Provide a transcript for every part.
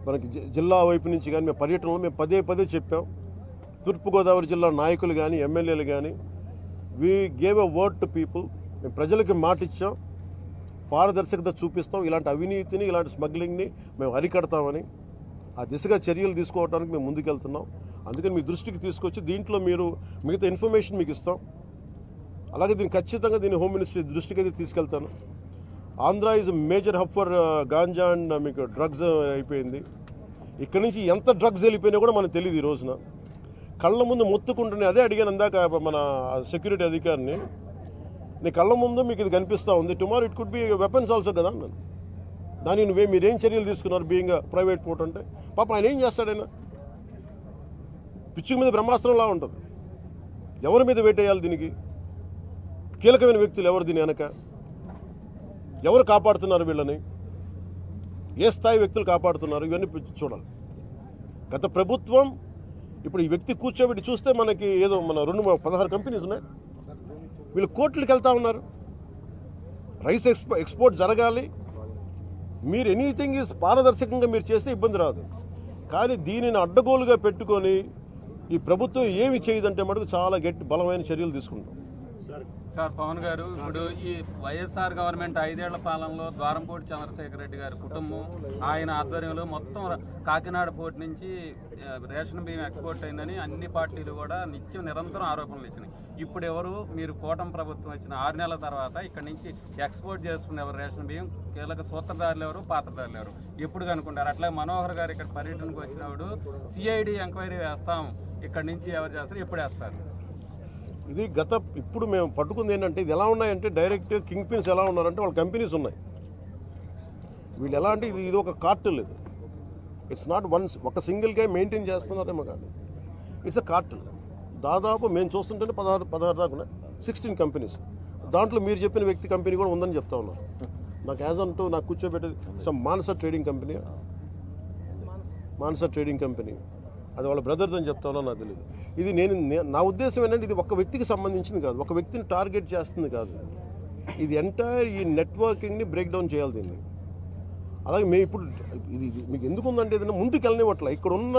మనకి జిల్లా వైపు నుంచి కానీ మేము పర్యటనలో మేము పదే పదే చెప్పాం. తూర్పుగోదావరి జిల్లా నాయకులు కానీ ఎమ్మెల్యేలు కానీ we gave a word to people. మేము ప్రజలకి మాట ఇచ్చాం, పారదర్శకత చూపిస్తాం, ఇలాంటి అవినీతిని ఇలాంటి స్మగ్లింగ్ని మేము అరికడతామని ఆ దిశగా చర్యలు తీసుకోవడానికి మేము ముందుకెళ్తున్నాం. అందుకని మీ దృష్టికి తీసుకొచ్చి దీంట్లో మీరు మిగతా ఇన్ఫర్మేషన్ మీకు ఇస్తాం. అలాగే దీన్ని ఖచ్చితంగా హోమ్ మినిస్ట్రీ దృష్టికి అయితే తీసుకెళ్తాను. Andhra is major hub for ganja and మీకు డ్రగ్స్ అయిపోయింది. ఇక్కడి నుంచి ఎంత డ్రగ్స్ వెళ్ళిపోయినా కూడా మనకు తెలియదు. ఈ రోజున కళ్ళ ముందు మొత్తుకుంటున్నాయి. అదే అడిగాను అందాక మన సెక్యూరిటీ అధికారిని, నీ కళ్ళ ముందు మీకు ఇది కనిపిస్తూ ఉంది, tomorrow it could be weapons also కదా అన్నాను. దానికి మీరేం చర్యలు తీసుకున్నారు బీయింగ్ ప్రైవేట్ పోర్ట్ అంటే? పాప ఆయన ఏం చేస్తాడైనా పిచ్చి మీద బ్రహ్మాస్త్రంలా ఉంటుంది. ఎవరి మీద వేటేయాలి? దీనికి కీలకమైన వ్యక్తులు ఎవరు? దీని వెనక ఎవరు కాపాడుతున్నారు వీళ్ళని? ఏ స్థాయి వ్యక్తులు కాపాడుతున్నారు? ఇవన్నీ చూడాలి. గత ప్రభుత్వం ఇప్పుడు ఈ వ్యక్తి కూర్చోబెట్టి చూస్తే మనకి ఏదో మన 16 కంపెనీస్ ఉన్నాయి. వీళ్ళు కోర్టులకు వెళ్తా ఉన్నారు. రైస్ ఎక్స్పోర్ట్ జరగాలి. మీరు ఎనీథింగ్ ఈజ్ పారదర్శకంగా మీరు చేస్తే ఇబ్బంది రాదు. కానీ దీనిని అడ్డగోలుగా పెట్టుకొని ఈ ప్రభుత్వం ఏమి చేయదంటే మటుకు చాలా బలమైన చర్యలు తీసుకుంటాం. సార్ పవన్ గారు, ఇప్పుడు ఈ వైఎస్ఆర్ గవర్నమెంట్ 5 ఏళ్ల పాలనలో ద్వారంపూడి చంద్రశేఖర్ రెడ్డి గారి కుటుంబం ఆయన ఆధ్వర్యంలో మొత్తం కాకినాడ పోర్టు నుంచి రేషన్ బియ్యం ఎక్స్పోర్ట్ అయిందని అన్ని పార్టీలు కూడా నిరంతరం ఆరోపణలు ఇచ్చినాయి. ఇప్పుడు ఎవరు మీరు కూటమి ప్రభుత్వం వచ్చిన 6 నెలల తర్వాత ఇక్కడ నుంచి ఎక్స్పోర్ట్ చేస్తున్న ఎవరు రేషన్ బియ్యం కీలక సూత్రధారులు ఎవరు, పాత్రధారులు ఎవరు ఎప్పుడు కనుక్కుంటారు? అట్లాగే మనోహర్ గారు ఇక్కడ పర్యటనకు వచ్చినప్పుడు సిఐడి ఎంక్వైరీ వేస్తాం, ఇక్కడ నుంచి ఎవరు చేస్తారు, ఎప్పుడు వేస్తారు? ఇది ఇప్పుడు మేము పట్టుకుంది ఏంటంటే ఇది ఎలా ఉన్నాయంటే డైరెక్ట్ కింగ్ పిన్స్ ఎలా ఉన్నారంటే వాళ్ళ కంపెనీస్ ఉన్నాయి. వీళ్ళు ఎలా అంటే ఇది ఒక కార్టెల్. ఇది ఇట్స్ నాట్ ఒక సింగిల్గా మెయింటైన్ చేస్తున్నారేమో కానీ ఇట్స్ అ కార్టెల్. దాదాపు మేము చూస్తుంటేనే 16 దాకా 16 కంపెనీస్. దాంట్లో మీరు చెప్పిన వ్యక్తి కంపెనీ కూడా ఉందని చెప్తా ఉన్నారు. నాకు యాజ్ అంటూ నాకు కూర్చోబెట్టేది మానస ట్రేడింగ్ కంపెనీ అది వాళ్ళ బ్రదర్ది అని చెప్తా ఉన్నా, నాకు తెలియదు. ఇది నా ఉద్దేశం ఏంటంటే ఇది ఒక వ్యక్తికి సంబంధించింది కాదు, ఒక వ్యక్తిని టార్గెట్ చేస్తుంది కాదు. ఇది ఎంటైర్ ఈ నెట్వర్కింగ్ని బ్రేక్ డౌన్ చేయాలి దీన్ని. అలాగే మేము ఇప్పుడు ఇది మీకు ఎందుకు ఉందంటే ఏదైనా ముందుకు వెళ్ళనివ్వట్ల. ఇక్కడ ఉన్న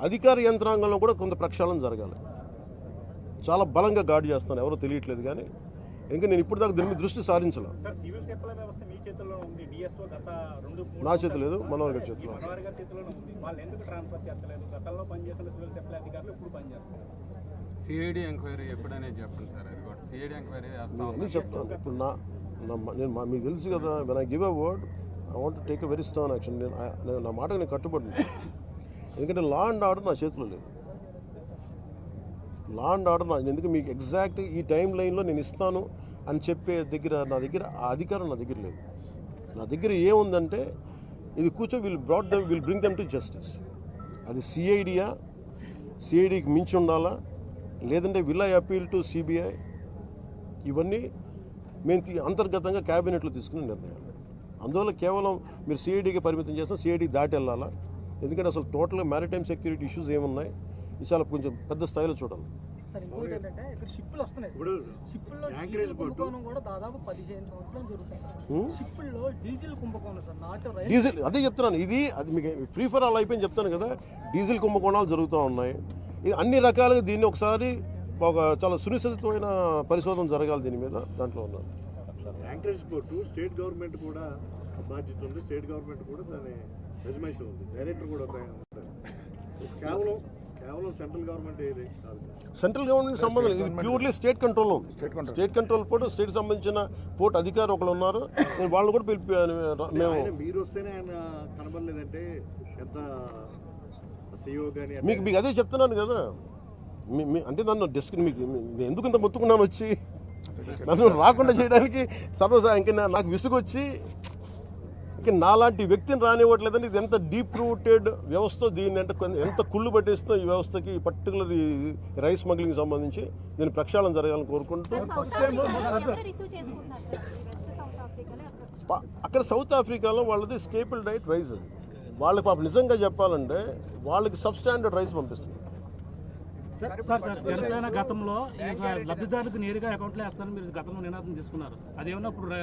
అధికార యంత్రాంగంలో కూడా కొంత ప్రక్షాళన జరగాలి. చాలా బలంగా గార్డ్ చేస్తాను, ఎవరో తెలియట్లేదు. కానీ ఇంకా నేను ఇప్పుడు దాకా దీని మీద దృష్టి సారించాల. నా చేతి లేదు, మనోహర్ గారి చేతిలో. సిఐడి ఎంక్వైరీ ఎప్పుడనే చెప్పండి సార్. అది కూడా సిఐడి ఎంక్వైరీ అన్నీ చెప్తాను. ఇప్పుడు నేను మీకు తెలుసు కదా, when I give a word I want to take a very strong action. నా మాటకు నేను కట్టుబడి. ఎందుకంటే లా అండ్ ఆర్డర్ నా చేతిలో లేదు. లా అండ్ ఆర్డర్ ఎందుకు మీకు ఎగ్జాక్ట్ ఈ టైం లైన్లో నేను ఇస్తాను అని చెప్పే నా దగ్గర ఆ అధికారం నా దగ్గర లేదు. నా దగ్గర ఏముందంటే ఇది will bring them to justice. అది సిఐడికి మించి ఉండాలా, లేదంటే will I appeal to CBI? ఇవన్నీ మేము అంతర్గతంగా క్యాబినెట్లో తీసుకునే నిర్ణయాలు. అందువల్ల కేవలం మీరు సిఐడికి పరిమితం చేస్తాం, సిఐడి దాటి వెళ్ళాలా? ఎందుకంటే అసలు టోటల్గా మ్యారిటైమ్ సెక్యూరిటీ ఇష్యూస్ ఏమున్నాయి ఈ చాలా కొంచెం పెద్ద స్థాయిలో చూడాలి. డీజిల్ అదే చెప్తున్నాను. అది మీకు ఫ్రీ ఫర్ ఆల్ అయిపోయింది చెప్తాను కదా. డీజిల్ కుంభకోణాలు జరుగుతూ ఉన్నాయి. ఇది అన్ని రకాలుగా దీన్ని ఒకసారి చాలా సునిశ్చితమైన పరిశోధన జరగాలి దీని మీద. దాంట్లో ఉన్నాను. యాంకరేజ్ పోర్టు స్టేట్ గవర్నమెంట్ కూడా బాధ్యత ఉంది. స్టేట్ గవర్నమెంట్ కూడా దాని యజమాయిషి ఉంది. డైరెక్టర్ కూడా కేవలం సెంట్రల్ గవర్నమెంట్ ఏది కాదు. సెంట్రల్ గవర్నమెంట్ సంబంధం ఇది ప్యూర్లీ స్టేట్ కంట్రోల్లో ఉంది. స్టేట్ కంట్రోల్ పోర్టు స్టేట్ సంబంధించిన పోర్టు అధికారి ఒకరు ఉన్నారు. నేను వాళ్ళు కూడా మేము మీరు వస్తేనే ఆయన కనబడలేదంటే ఎంత సిఇఓ కానీ మీకు అదే చెప్తున్నాను కదా. అంటే నన్ను మీకు ఎందుకు ఇంత మొత్తుకున్నాను వచ్చి నన్ను రాకుండా చేయడానికి ఇంకా నాకు విసుగొచ్చి ఇంకా నాలాంటి వ్యక్తిని రానివ్వట్లేదని. ఇది ఎంత డీప్ రూటెడ్ వ్యవస్థ, దీన్ని అంటే ఎంత కుళ్ళు పట్టేస్తుందో ఈ వ్యవస్థకి, పర్టికులర్ ఈ రైస్ స్మగ్లింగ్ సంబంధించి దీని ప్రక్షాళన జరగాలని కోరుకుంటూ. అక్కడ సౌత్ ఆఫ్రికాలో వాళ్ళది స్టేపుల్ డైట్ రైస్. అది వాళ్ళకి పాప నిజంగా చెప్పాలంటే వాళ్ళకి సబ్స్టాండర్డ్ రైస్ పంపిస్తుంది. జనసేన గతంలో లబ్ధిదారులకు నేరుగా అకౌంట్లో వేస్తారని మీరు గతంలో నినాదం తీసుకున్నారు. అదేమన్నా ఇప్పుడు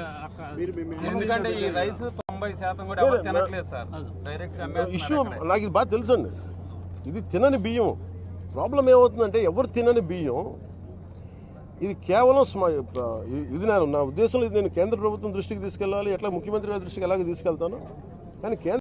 ఎందుకంటే ఈ రైస్ 90% కూడా ఎవరు తినట్లేదు సార్. డైరెక్ట్ ఇష్యూ నాకు ఇది బాగా తెలుసండి. ఇది తినని బియ్యం. ప్రాబ్లం ఏమవుతుందంటే ఎవరు తినని బియ్యం ఇది కేవలం ఇది నా ఉద్దేశంలో ఇది నేను కేంద్ర ప్రభుత్వం దృష్టికి తీసుకెళ్ళాలి, ఎట్లా ముఖ్యమంత్రి గారి దృష్టికి ఎలాగ తీసుకెళ్తాను. కానీ కేంద్ర